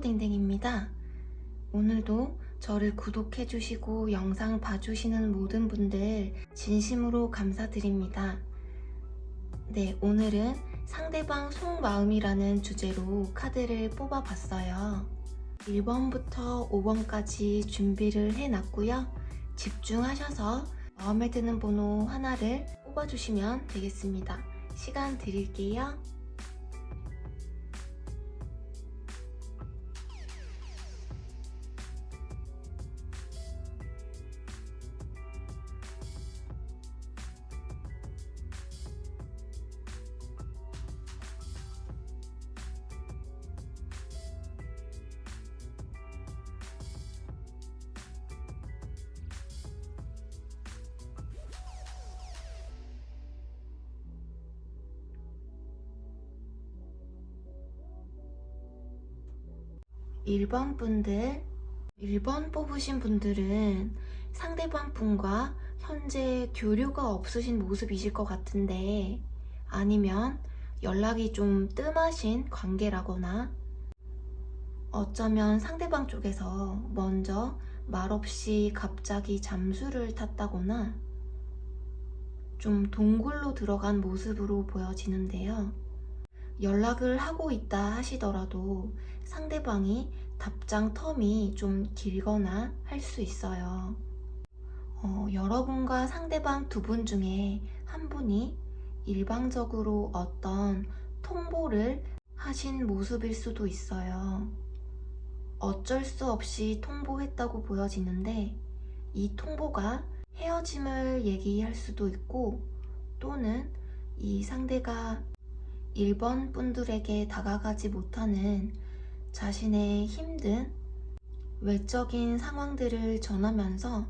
댕댕입니다. 오늘도 저를 구독해주시고 영상 봐주시는 모든 분들 진심으로 감사드립니다. 네, 오늘은 상대방 속마음이라는 주제로 카드를 뽑아봤어요. 1번부터 5번까지 준비를 해놨고요. 집중하셔서 마음에 드는 번호 하나를 뽑아주시면 되겠습니다. 시간 드릴게요. 1번 분들, 1번 뽑으신 분들은 상대방 분과 현재 교류가 없으신 모습이실 것 같은데, 아니면 연락이 좀 뜸하신 관계라거나, 어쩌면 상대방 쪽에서 먼저 말없이 갑자기 잠수를 탔다거나, 좀 동굴로 들어간 모습으로 보여지는데요. 연락을 하고 있다 하시더라도 상대방이 답장 텀이 좀 길거나 할 수 있어요. 여러분과 상대방 두 분 중에 한 분이 일방적으로 어떤 통보를 하신 모습일 수도 있어요. 어쩔 수 없이 통보했다고 보여지는데, 이 통보가 헤어짐을 얘기할 수도 있고, 또는 이 상대가 1번 분들에게 다가가지 못하는 자신의 힘든 외적인 상황들을 전하면서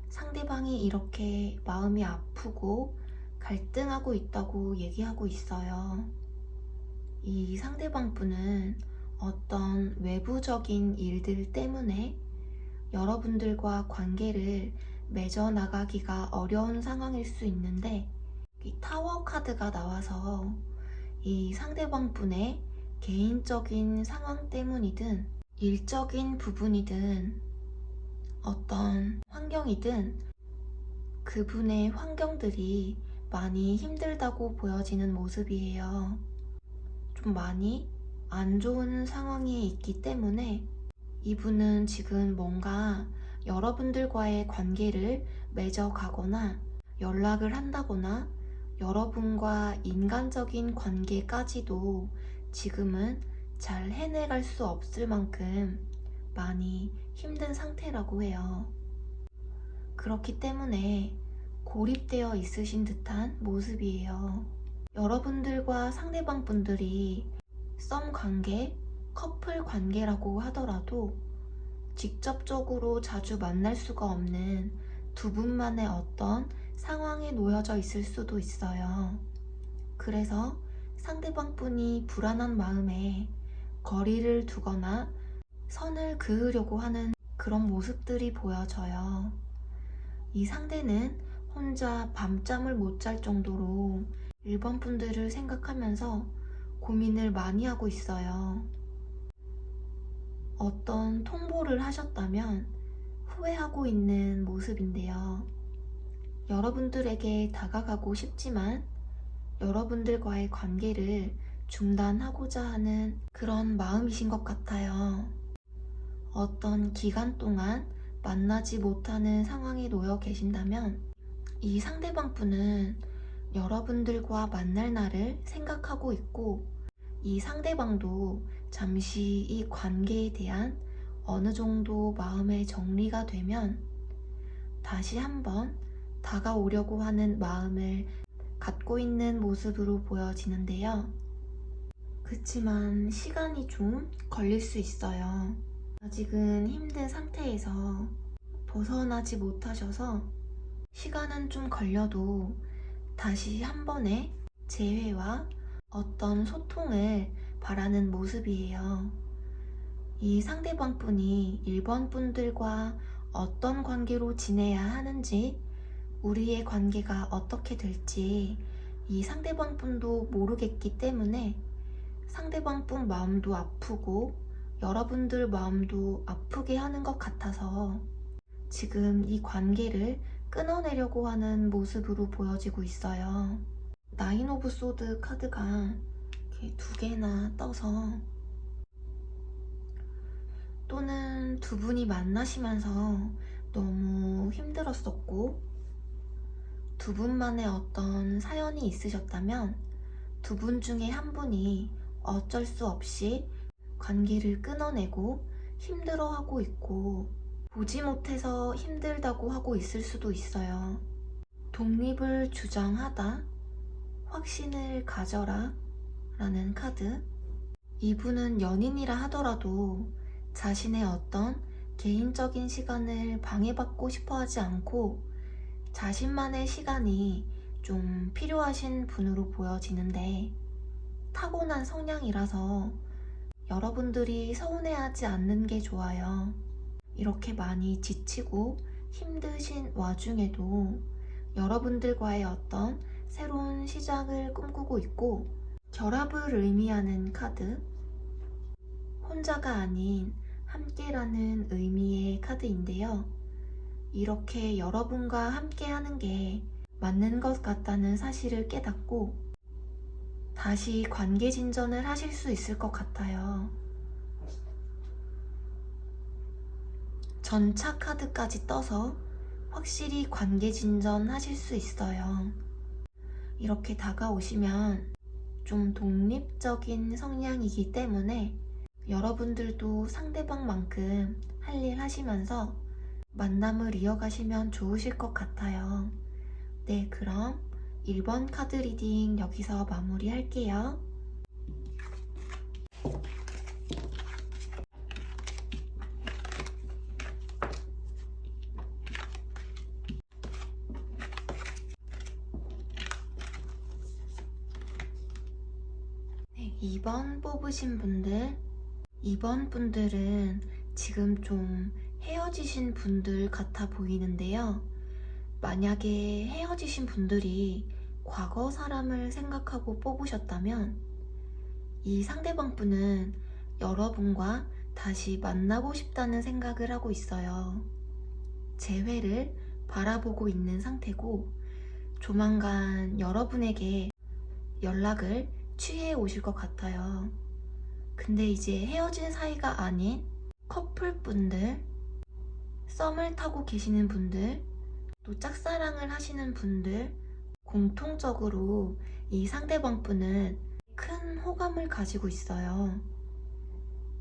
상대방이 이렇게 마음이 아프고 갈등하고 있다고 얘기하고 있어요. 이 상대방 분은 어떤 외부적인 일들 때문에 여러분들과 관계를 맺어나가기가 어려운 상황일 수 있는데, 이 타워 카드가 나와서 이 상대방 분의 개인적인 상황 때문이든 일적인 부분이든 어떤 환경이든 그분의 환경들이 많이 힘들다고 보여지는 모습이에요. 좀 많이 안 좋은 상황에 있기 때문에 이분은 지금 뭔가 여러분들과의 관계를 맺어가거나 연락을 한다거나 여러분과 인간적인 관계까지도 지금은 잘 해내갈 수 없을 만큼 많이 힘든 상태라고 해요. 그렇기 때문에 고립되어 있으신 듯한 모습이에요. 여러분들과 상대방 분들이 썸 관계, 커플 관계라고 하더라도 직접적으로 자주 만날 수가 없는 두 분만의 어떤 상황에 놓여져 있을 수도 있어요. 그래서 상대방 분이 불안한 마음에 거리를 두거나 선을 그으려고 하는 그런 모습들이 보여져요. 이 상대는 혼자 밤잠을 못 잘 정도로 1번 분들을 생각하면서 고민을 많이 하고 있어요. 어떤 통보를 하셨다면 후회하고 있는 모습인데요. 여러분들에게 다가가고 싶지만 여러분들과의 관계를 중단하고자 하는 그런 마음이신 것 같아요. 어떤 기간 동안 만나지 못하는 상황에 놓여 계신다면 이 상대방 분은 여러분들과 만날 날을 생각하고 있고, 이 상대방도 잠시 이 관계에 대한 어느 정도 마음의 정리가 되면 다시 한번 다가오려고 하는 마음을 갖고 있는 모습으로 보여지는데요. 그치만 시간이 좀 걸릴 수 있어요. 아직은 힘든 상태에서 벗어나지 못하셔서 시간은 좀 걸려도 다시 한 번의 재회와 어떤 소통을 바라는 모습이에요. 이 상대방 분이 1번 분들과 어떤 관계로 지내야 하는지, 우리의 관계가 어떻게 될지 이 상대방 분도 모르겠기 때문에 상대방 분 마음도 아프고 여러분들 마음도 아프게 하는 것 같아서 지금 이 관계를 끊어내려고 하는 모습으로 보여지고 있어요. 나인 오브 소드 카드가 이렇게 2개나 떠서, 또는 두 분이 만나시면서 너무 힘들었었고 두 분만의 어떤 사연이 있으셨다면 두 분 중에 한 분이 어쩔 수 없이 관계를 끊어내고 힘들어하고 있고 보지 못해서 힘들다고 하고 있을 수도 있어요. 독립을 주장하다, 확신을 가져라 라는 카드. 이분은 연인이라 하더라도 자신의 어떤 개인적인 시간을 방해받고 싶어 하지 않고 자신만의 시간이 좀 필요하신 분으로 보여지는데, 타고난 성향이라서 여러분들이 서운해하지 않는 게 좋아요. 이렇게 많이 지치고 힘드신 와중에도 여러분들과의 어떤 새로운 시작을 꿈꾸고 있고, 결합을 의미하는 카드, 혼자가 아닌 함께라는 의미의 카드인데요. 이렇게 여러분과 함께 하는 게 맞는 것 같다는 사실을 깨닫고 다시 관계 진전을 하실 수 있을 것 같아요. 전차 카드까지 떠서 확실히 관계 진전 하실 수 있어요. 이렇게 다가오시면 좀 독립적인 성향이기 때문에 여러분들도 상대방만큼 할 일 하시면서 만남을 이어가시면 좋으실 것 같아요. 네, 그럼 1번 카드 리딩 여기서 마무리할게요. 네, 2번 뽑으신 분들, 2번 분들은 지금 좀 헤어지신 분들 같아 보이는데요. 만약에 헤어지신 분들이 과거 사람을 생각하고 뽑으셨다면 이 상대방 분은 여러분과 다시 만나고 싶다는 생각을 하고 있어요. 재회를 바라보고 있는 상태고 조만간 여러분에게 연락을 취해 오실 것 같아요. 근데 이제 헤어진 사이가 아닌 커플분들, 썸을 타고 계시는 분들, 또 짝사랑을 하시는 분들, 공통적으로 이 상대방 분은 큰 호감을 가지고 있어요.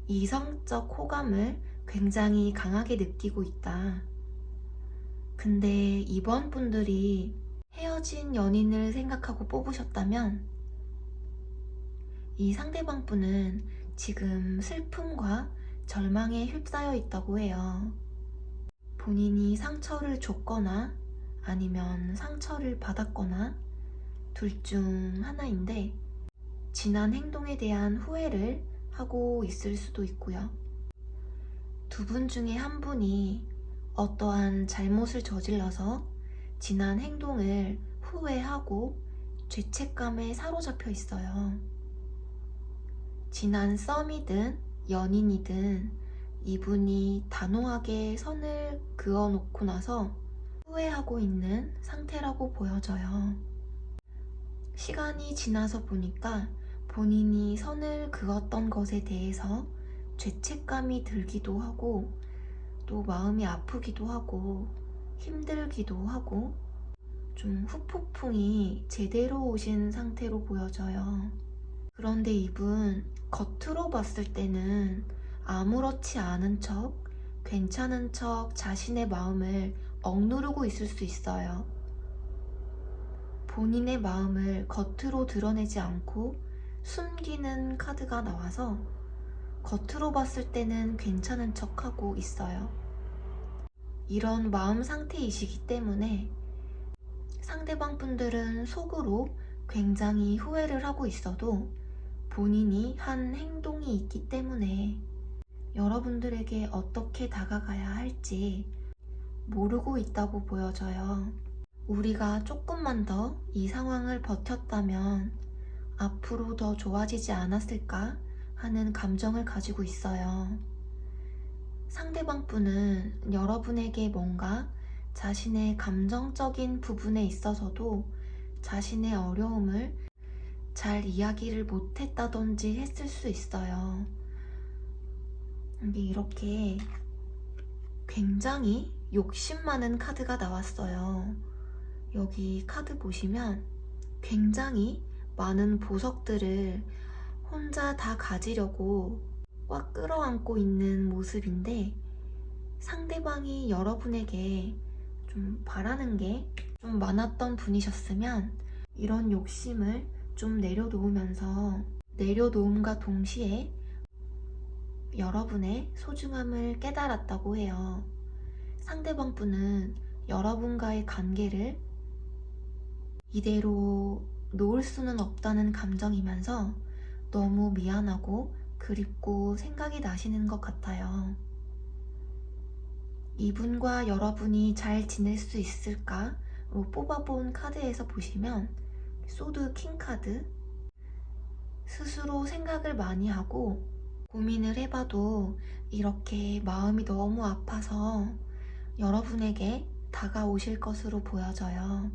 이성적 호감을 굉장히 강하게 느끼고 있다. 근데 이번 분들이 헤어진 연인을 생각하고 뽑으셨다면 이 상대방 분은 지금 슬픔과 절망에 휩싸여 있다고 해요. 본인이 상처를 줬거나 아니면 상처를 받았거나 둘 중 하나인데 지난 행동에 대한 후회를 하고 있을 수도 있고요. 두 분 중에 한 분이 어떠한 잘못을 저질러서 지난 행동을 후회하고 죄책감에 사로잡혀 있어요. 지난 썸이든 연인이든 이분이 단호하게 선을 그어놓고 나서 후회하고 있는 상태라고 보여져요. 시간이 지나서 보니까 본인이 선을 그었던 것에 대해서 죄책감이 들기도 하고 또 마음이 아프기도 하고 힘들기도 하고 좀 후폭풍이 제대로 오신 상태로 보여져요. 그런데 이분 겉으로 봤을 때는 아무렇지 않은 척, 괜찮은 척 자신의 마음을 억누르고 있을 수 있어요. 본인의 마음을 겉으로 드러내지 않고 숨기는 카드가 나와서 겉으로 봤을 때는 괜찮은 척하고 있어요. 이런 마음 상태이시기 때문에 상대방 분들은 속으로 굉장히 후회를 하고 있어도 본인이 한 행동이 있기 때문에 여러분들에게 어떻게 다가가야 할지 모르고 있다고 보여져요. 우리가 조금만 더 이 상황을 버텼다면 앞으로 더 좋아지지 않았을까 하는 감정을 가지고 있어요. 상대방 분은 여러분에게 뭔가 자신의 감정적인 부분에 있어서도 자신의 어려움을 잘 이야기를 못했다든지 했을 수 있어요. 근데 이렇게 굉장히 욕심 많은 카드가 나왔어요. 여기 카드 보시면 굉장히 많은 보석들을 혼자 다 가지려고 꽉 끌어안고 있는 모습인데, 상대방이 여러분에게 좀 바라는 게 좀 많았던 분이셨으면 이런 욕심을 좀 내려놓으면서, 내려놓음과 동시에 여러분의 소중함을 깨달았다고 해요. 상대방 분은 여러분과의 관계를 이대로 놓을 수는 없다는 감정이면서 너무 미안하고 그립고 생각이 나시는 것 같아요. 이분과 여러분이 잘 지낼 수 있을까로 뽑아본 카드에서 보시면 소드 킹 카드, 스스로 생각을 많이 하고 고민을 해봐도 이렇게 마음이 너무 아파서 여러분에게 다가오실 것으로 보여져요.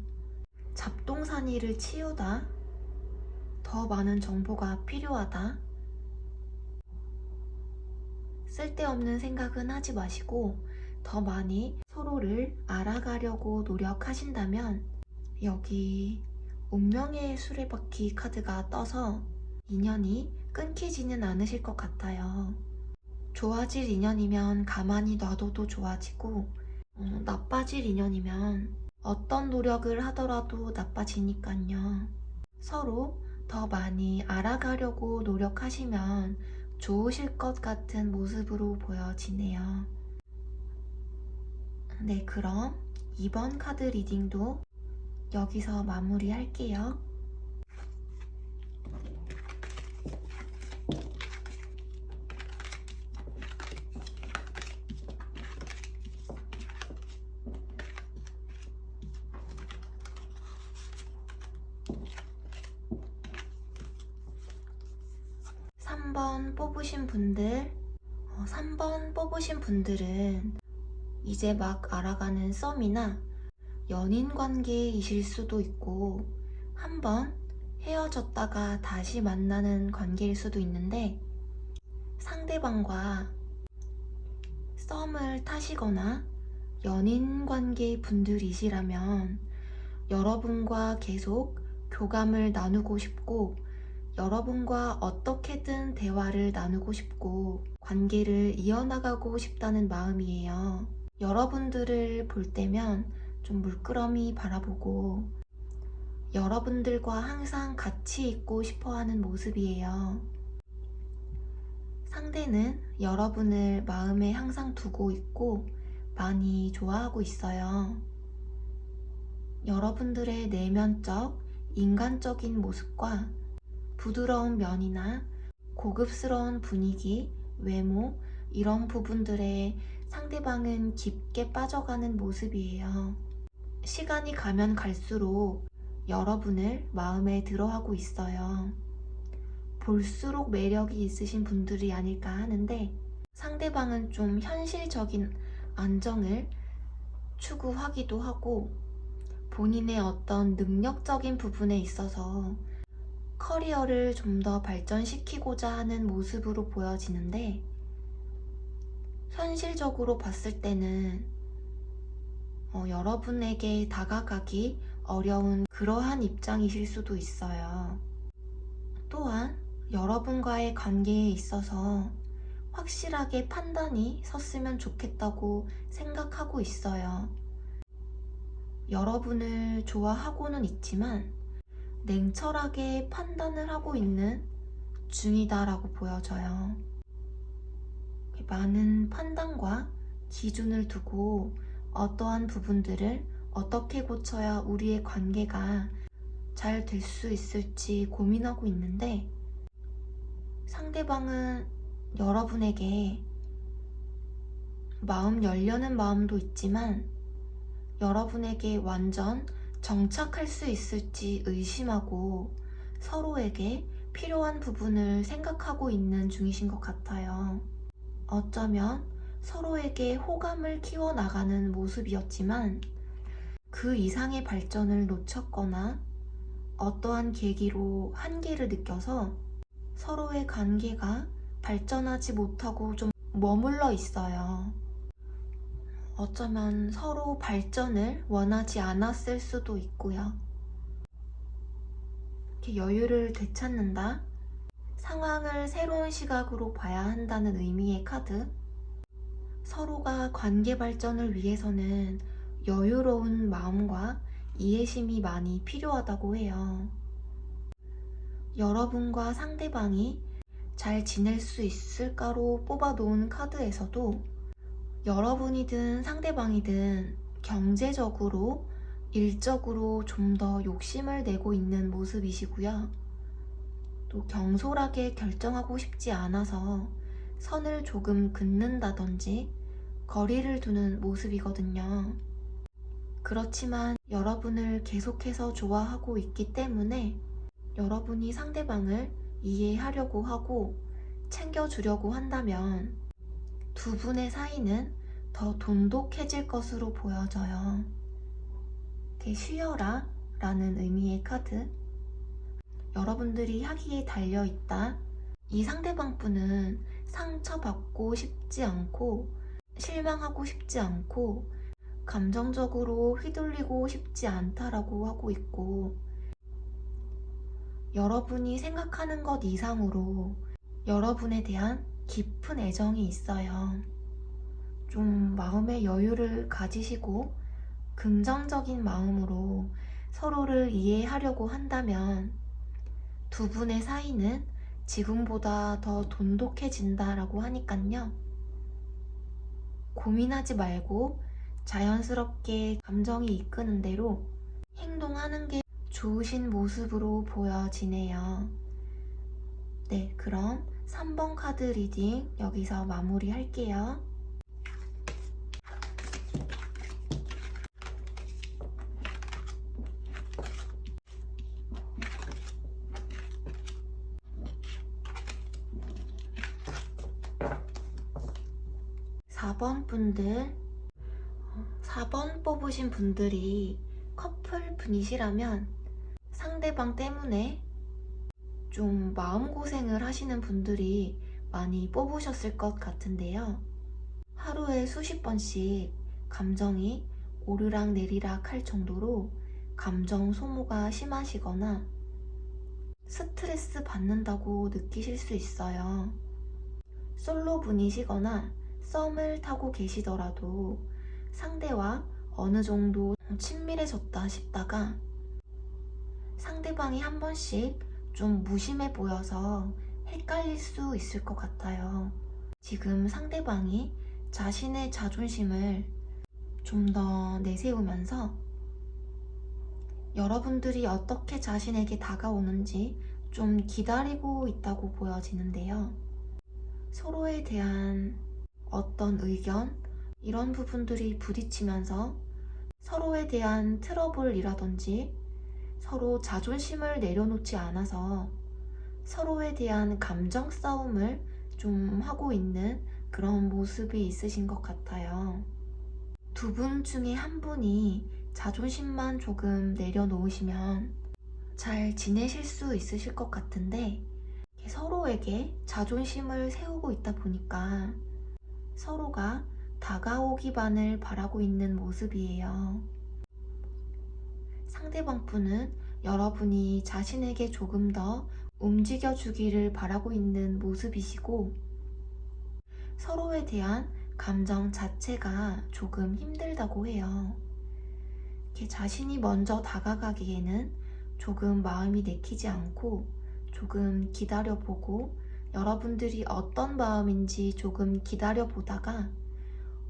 잡동사니를 치우다, 더 많은 정보가 필요하다, 쓸데없는 생각은 하지 마시고 더 많이 서로를 알아가려고 노력하신다면, 여기 운명의 수레바퀴 카드가 떠서 인연이 끊기지는 않으실 것 같아요. 좋아질 인연이면 가만히 놔둬도 좋아지고, 나빠질 인연이면 어떤 노력을 하더라도 나빠지니까요. 서로 더 많이 알아가려고 노력하시면 좋으실 것 같은 모습으로 보여지네요. 네, 그럼 이번 카드 리딩도 여기서 마무리할게요. 삼 번 뽑으신 분들, 3번 뽑으신 분들은 이제 막 알아가는 썸이나 연인 관계이실 수도 있고, 한번 헤어졌다가 다시 만나는 관계일 수도 있는데, 상대방과 썸을 타시거나 연인 관계 분들이시라면 여러분과 계속 교감을 나누고 싶고, 여러분과 어떻게든 대화를 나누고 싶고 관계를 이어나가고 싶다는 마음이에요. 여러분들을 볼 때면 좀 물끄러미 바라보고 여러분들과 항상 같이 있고 싶어하는 모습이에요. 상대는 여러분을 마음에 항상 두고 있고 많이 좋아하고 있어요. 여러분들의 내면적, 인간적인 모습과 부드러운 면이나 고급스러운 분위기, 외모, 이런 부분들에 상대방은 깊게 빠져가는 모습이에요. 시간이 가면 갈수록 여러분을 마음에 들어하고 있어요. 볼수록 매력이 있으신 분들이 아닐까 하는데, 상대방은 좀 현실적인 안정을 추구하기도 하고 본인의 어떤 능력적인 부분에 있어서 커리어를 좀 더 발전시키고자 하는 모습으로 보여지는데, 현실적으로 봤을 때는 여러분에게 다가가기 어려운 그러한 입장이실 수도 있어요. 또한 여러분과의 관계에 있어서 확실하게 판단이 섰으면 좋겠다고 생각하고 있어요. 여러분을 좋아하고는 있지만 냉철하게 판단을 하고 있는 중이다라고 보여져요. 많은 판단과 기준을 두고 어떠한 부분들을 어떻게 고쳐야 우리의 관계가 잘 될 수 있을지 고민하고 있는데, 상대방은 여러분에게 마음 열려는 마음도 있지만 여러분에게 완전 정착할 수 있을지 의심하고 서로에게 필요한 부분을 생각하고 있는 중이신 것 같아요. 어쩌면 서로에게 호감을 키워나가는 모습이었지만 그 이상의 발전을 놓쳤거나 어떠한 계기로 한계를 느껴서 서로의 관계가 발전하지 못하고 좀 머물러 있어요. 어쩌면 서로 발전을 원하지 않았을 수도 있고요. 이렇게 여유를 되찾는다, 상황을 새로운 시각으로 봐야 한다는 의미의 카드. 서로가 관계 발전을 위해서는 여유로운 마음과 이해심이 많이 필요하다고 해요. 여러분과 상대방이 잘 지낼 수 있을까로 뽑아놓은 카드에서도 여러분이든 상대방이든 경제적으로, 일적으로 좀 더 욕심을 내고 있는 모습이시고요. 또 경솔하게 결정하고 싶지 않아서 선을 조금 긋는다든지 거리를 두는 모습이거든요. 그렇지만 여러분을 계속해서 좋아하고 있기 때문에 여러분이 상대방을 이해하려고 하고 챙겨주려고 한다면 두 분의 사이는 더 돈독해질 것으로 보여져요. 이렇게 쉬어라 라는 의미의 카드. 여러분들이 하기에 달려있다. 이 상대방 분은 상처받고 싶지 않고 실망하고 싶지 않고 감정적으로 휘둘리고 싶지 않다라고 하고 있고, 여러분이 생각하는 것 이상으로 여러분에 대한 깊은 애정이 있어요. 좀 마음의 여유를 가지시고 긍정적인 마음으로 서로를 이해하려고 한다면 두 분의 사이는 지금보다 더 돈독해진다라고 하니깐요. 고민하지 말고 자연스럽게 감정이 이끄는 대로 행동하는 게 좋으신 모습으로 보여지네요. 네, 그럼 3번 카드 리딩 여기서 마무리 할게요. (4번) 분들, 4번 뽑으신 분들이 커플 분이시라면 상대방 때문에 좀 마음고생을 하시는 분들이 많이 뽑으셨을 것 같은데요. 하루에 수십 번씩 감정이 오르락 내리락 할 정도로 감정 소모가 심하시거나 스트레스 받는다고 느끼실 수 있어요. 솔로 분이시거나 썸을 타고 계시더라도 상대와 어느 정도 친밀해졌다 싶다가 상대방이 한 번씩 좀 무심해 보여서 헷갈릴 수 있을 것 같아요. 지금 상대방이 자신의 자존심을 좀 더 내세우면서 여러분들이 어떻게 자신에게 다가오는지 좀 기다리고 있다고 보여지는데요. 서로에 대한 어떤 의견, 이런 부분들이 부딪히면서 서로에 대한 트러블이라든지 서로 자존심을 내려놓지 않아서 서로에 대한 감정 싸움을 좀 하고 있는 그런 모습이 있으신 것 같아요. 두 분 중에 한 분이 자존심만 조금 내려놓으시면 잘 지내실 수 있으실 것 같은데, 서로에게 자존심을 세우고 있다 보니까 서로가 다가오기만을 바라고 있는 모습이에요. 상대방 분은 여러분이 자신에게 조금 더 움직여주기를 바라고 있는 모습이시고, 서로에 대한 감정 자체가 조금 힘들다고 해요. 이렇게 자신이 먼저 다가가기에는 조금 마음이 내키지 않고 조금 기다려보고 여러분들이 어떤 마음인지 조금 기다려보다가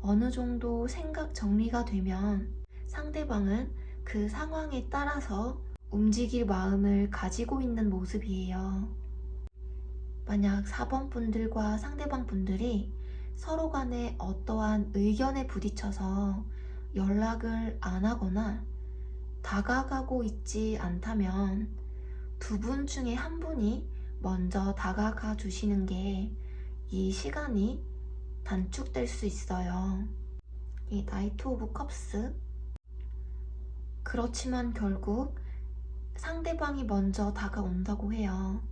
어느 정도 생각 정리가 되면 상대방은 그 상황에 따라서 움직일 마음을 가지고 있는 모습이에요. 만약 4번 분들과 상대방 분들이 서로 간에 어떠한 의견에 부딪혀서 연락을 안 하거나 다가가고 있지 않다면 두 분 중에 한 분이 먼저 다가가 주시는 게 이 시간이 단축될 수 있어요. 이 나이트 오브 컵스. 그렇지만 결국 상대방이 먼저 다가온다고 해요.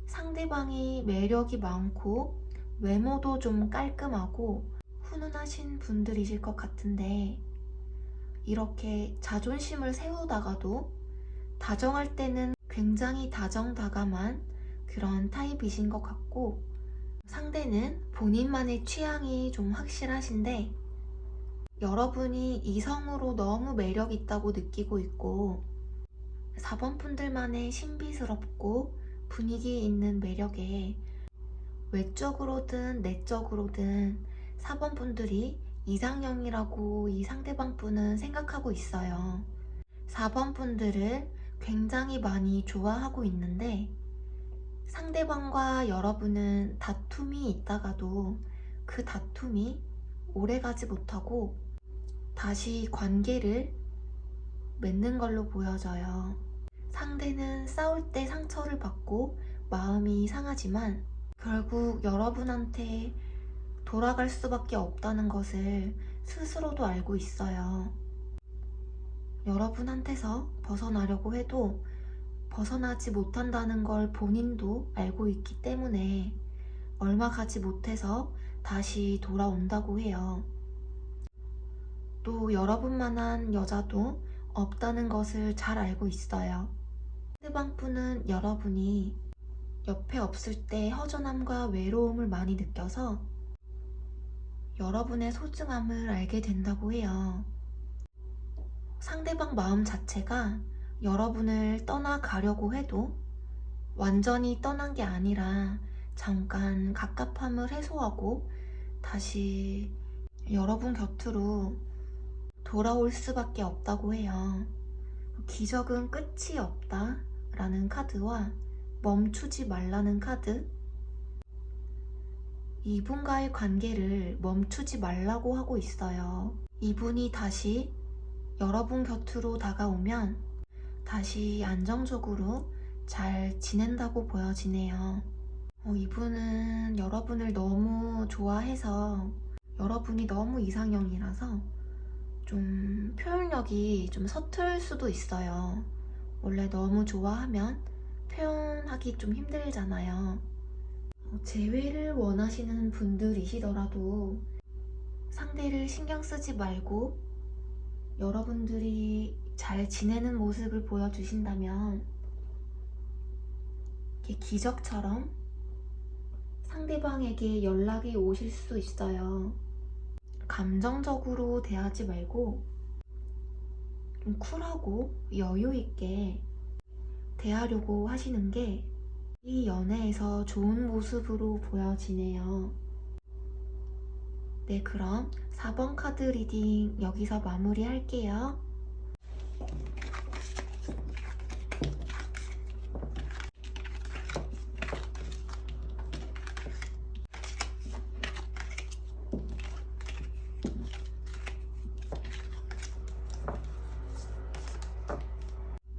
상대방이 매력이 많고 외모도 좀 깔끔하고 훈훈하신 분들이실 것 같은데, 이렇게 자존심을 세우다가도 다정할 때는 굉장히 다정다감한 그런 타입이신 것 같고, 상대는 본인만의 취향이 좀 확실하신데 여러분이 이성으로 너무 매력 있다고 느끼고 있고, 4번 분들만의 신비스럽고 분위기 있는 매력에 외적으로든 내적으로든 4번 분들이 이상형이라고 이 상대방 분은 생각하고 있어요. 4번 분들을 굉장히 많이 좋아하고 있는데, 상대방과 여러분은 다툼이 있다가도 그 다툼이 오래가지 못하고 다시 관계를 맺는 걸로 보여져요. 상대는 싸울 때 상처를 받고 마음이 상하지만 결국 여러분한테 돌아갈 수밖에 없다는 것을 스스로도 알고 있어요. 여러분한테서 벗어나려고 해도 벗어나지 못한다는 걸 본인도 알고 있기 때문에 얼마 가지 못해서 다시 돌아온다고 해요. 또 여러분만한 여자도 없다는 것을 잘 알고 있어요. 상대방 분은 여러분이 옆에 없을 때 허전함과 외로움을 많이 느껴서 여러분의 소중함을 알게 된다고 해요. 상대방 마음 자체가 여러분을 떠나가려고 해도 완전히 떠난 게 아니라 잠깐 갑갑함을 해소하고 다시 여러분 곁으로 돌아올 수밖에 없다고 해요. 기적은 끝이 없다 라는 카드와 멈추지 말라는 카드, 이분과의 관계를 멈추지 말라고 하고 있어요. 이분이 다시 여러분 곁으로 다가오면 다시 안정적으로 잘 지낸다고 보여지네요. 이분은 여러분을 너무 좋아해서 여러분이 너무 이상형이라서 좀 표현력이 좀 서툴 수도 있어요. 원래 너무 좋아하면 표현하기 좀 힘들잖아요. 재회를 원하시는 분들이시더라도 상대를 신경 쓰지 말고 여러분들이 잘 지내는 모습을 보여주신다면 이렇게 기적처럼 상대방에게 연락이 오실 수 있어요. 감정적으로 대하지 말고 좀 쿨하고 여유 있게 대하려고 하시는 게 이 연애에서 좋은 모습으로 보여지네요. 네, 그럼 4번 카드 리딩 여기서 마무리할게요.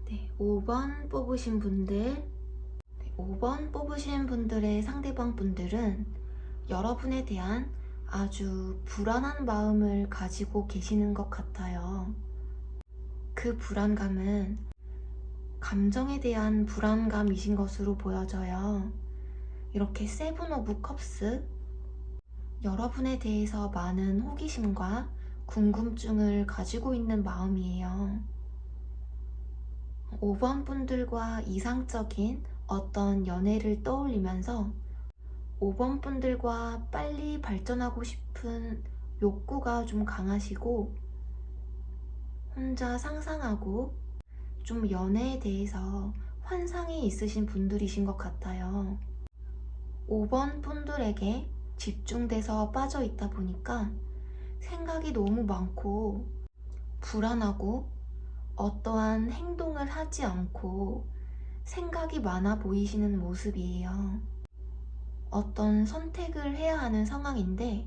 네, 5번 뽑으신 분들, 5번 뽑으신 분들의 상대방 분들은 여러분에 대한 아주 불안한 마음을 가지고 계시는 것 같아요. 그 불안감은 감정에 대한 불안감이신 것으로 보여져요. 이렇게 세븐 오브 컵스, 여러분에 대해서 많은 호기심과 궁금증을 가지고 있는 마음이에요. 5번 분들과 이상적인 어떤 연애를 떠올리면서 5번 분들과 빨리 발전하고 싶은 욕구가 좀 강하시고 혼자 상상하고 좀 연애에 대해서 환상이 있으신 분들이신 것 같아요. 5번 분들에게 집중돼서 빠져 있다 보니까 생각이 너무 많고 불안하고 어떠한 행동을 하지 않고 생각이 많아 보이시는 모습이에요. 어떤 선택을 해야 하는 상황인데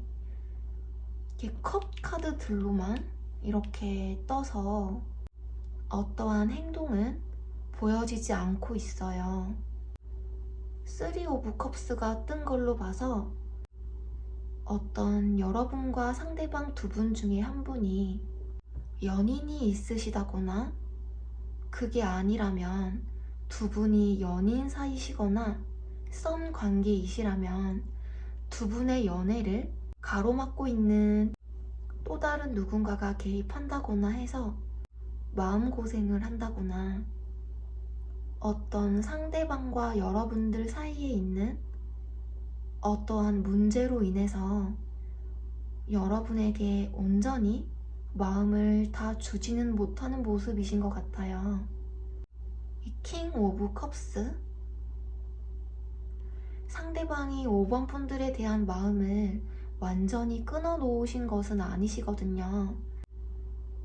이렇게 컵 카드들로만 이렇게 떠서 어떠한 행동은 보여지지 않고 있어요. 쓰리 오브 컵스가 뜬 걸로 봐서 어떤 여러분과 상대방 두 분 중에 한 분이 연인이 있으시다거나 그게 아니라면 두 분이 연인 사이시거나 썸 관계이시라면 두 분의 연애를 가로막고 있는 또 다른 누군가가 개입한다거나 해서 마음고생을 한다거나 어떤 상대방과 여러분들 사이에 있는 어떠한 문제로 인해서 여러분에게 온전히 마음을 다 주지는 못하는 모습이신 것 같아요. 이 킹 오브 컵스, 상대방이 5번 분들에 대한 마음을 완전히 끊어 놓으신 것은 아니시거든요.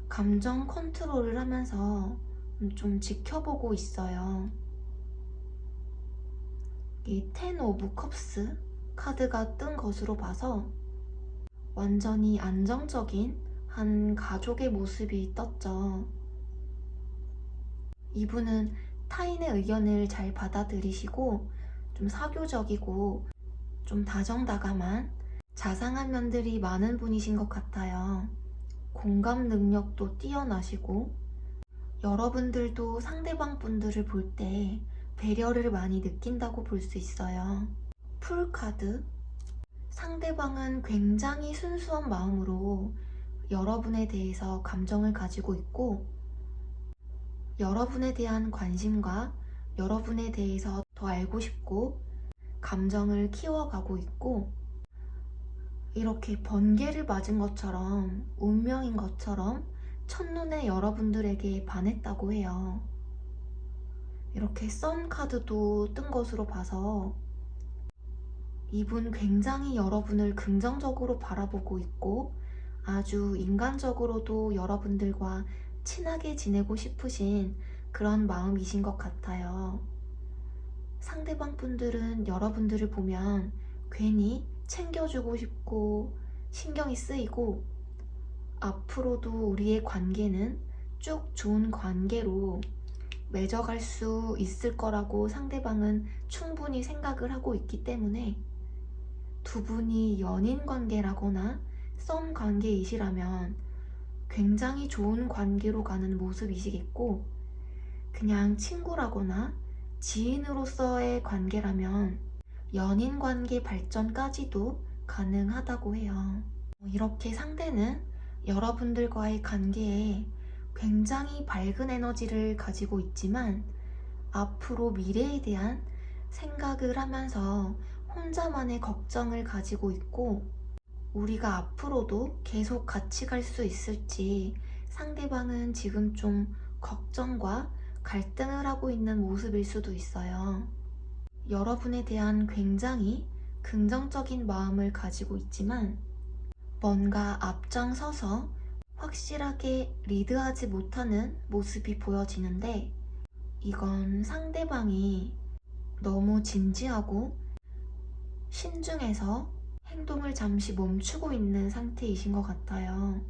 감정 컨트롤을 하면서 좀 지켜보고 있어요. 이 10 오브 컵스 카드가 뜬 것으로 봐서 완전히 안정적인 한 가족의 모습이 떴죠. 이분은 타인의 의견을 잘 받아들이시고 좀 사교적이고 좀 다정다감한 자상한 면들이 많은 분이신 것 같아요. 공감 능력도 뛰어나시고 여러분들도 상대방 분들을 볼 때 배려를 많이 느낀다고 볼 수 있어요. 풀 카드, 상대방은 굉장히 순수한 마음으로 여러분에 대해서 감정을 가지고 있고 여러분에 대한 관심과 여러분에 대해서 더 알고 싶고 감정을 키워가고 있고 이렇게 번개를 맞은 것처럼 운명인 것처럼 첫눈에 여러분들에게 반했다고 해요. 이렇게 선 카드도 뜬 것으로 봐서 이분 굉장히 여러분을 긍정적으로 바라보고 있고 아주 인간적으로도 여러분들과 친하게 지내고 싶으신 그런 마음이신 것 같아요. 상대방 분들은 여러분들을 보면 괜히 챙겨주고 싶고 신경이 쓰이고 앞으로도 우리의 관계는 쭉 좋은 관계로 맺어갈 수 있을 거라고 상대방은 충분히 생각을 하고 있기 때문에 두 분이 연인 관계라거나 썸 관계이시라면 굉장히 좋은 관계로 가는 모습이시겠고 그냥 친구라거나 지인으로서의 관계라면 연인 관계 발전까지도 가능하다고 해요. 이렇게 상대는 여러분들과의 관계에 굉장히 밝은 에너지를 가지고 있지만 앞으로 미래에 대한 생각을 하면서 혼자만의 걱정을 가지고 있고 우리가 앞으로도 계속 같이 갈 수 있을지 상대방은 지금 좀 걱정과 갈등을 하고 있는 모습일 수도 있어요. 여러분에 대한 굉장히 긍정적인 마음을 가지고 있지만 뭔가 앞장서서 확실하게 리드하지 못하는 모습이 보여지는데 이건 상대방이 너무 진지하고 신중해서 행동을 잠시 멈추고 있는 상태이신 것 같아요.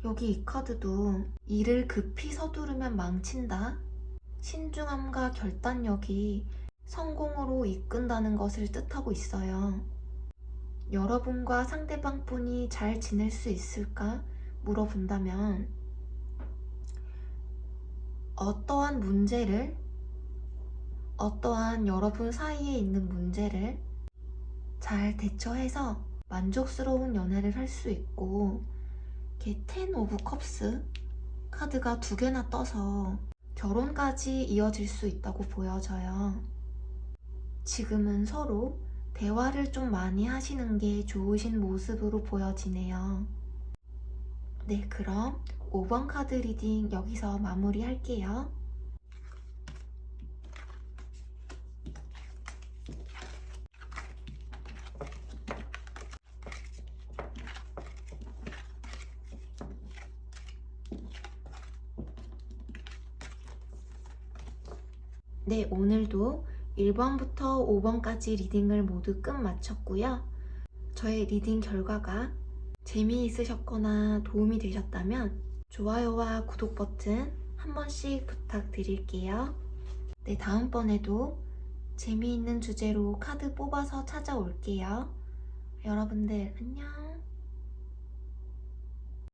여기 이 카드도 일을 급히 서두르면 망친다. 신중함과 결단력이 성공으로 이끈다는 것을 뜻하고 있어요. 여러분과 상대방 분이 잘 지낼 수 있을까 물어본다면 어떠한 문제를 어떠한 여러분 사이에 있는 문제를 잘 대처해서 만족스러운 연애를 할 수 있고 이렇게 10 오브 컵스 카드가 두 개나 떠서 결혼까지 이어질 수 있다고 보여져요. 지금은 서로 대화를 좀 많이 하시는 게 좋으신 모습으로 보여지네요. 네, 그럼 5번 카드 리딩 여기서 마무리할게요. 네, 오늘도 1번부터 5번까지 리딩을 모두 끝 마쳤고요. 저의 리딩 결과가 재미있으셨거나 도움이 되셨다면 좋아요와 구독 버튼 한 번씩 부탁드릴게요. 네, 다음번에도 재미있는 주제로 카드 뽑아서 찾아올게요. 여러분들 안녕.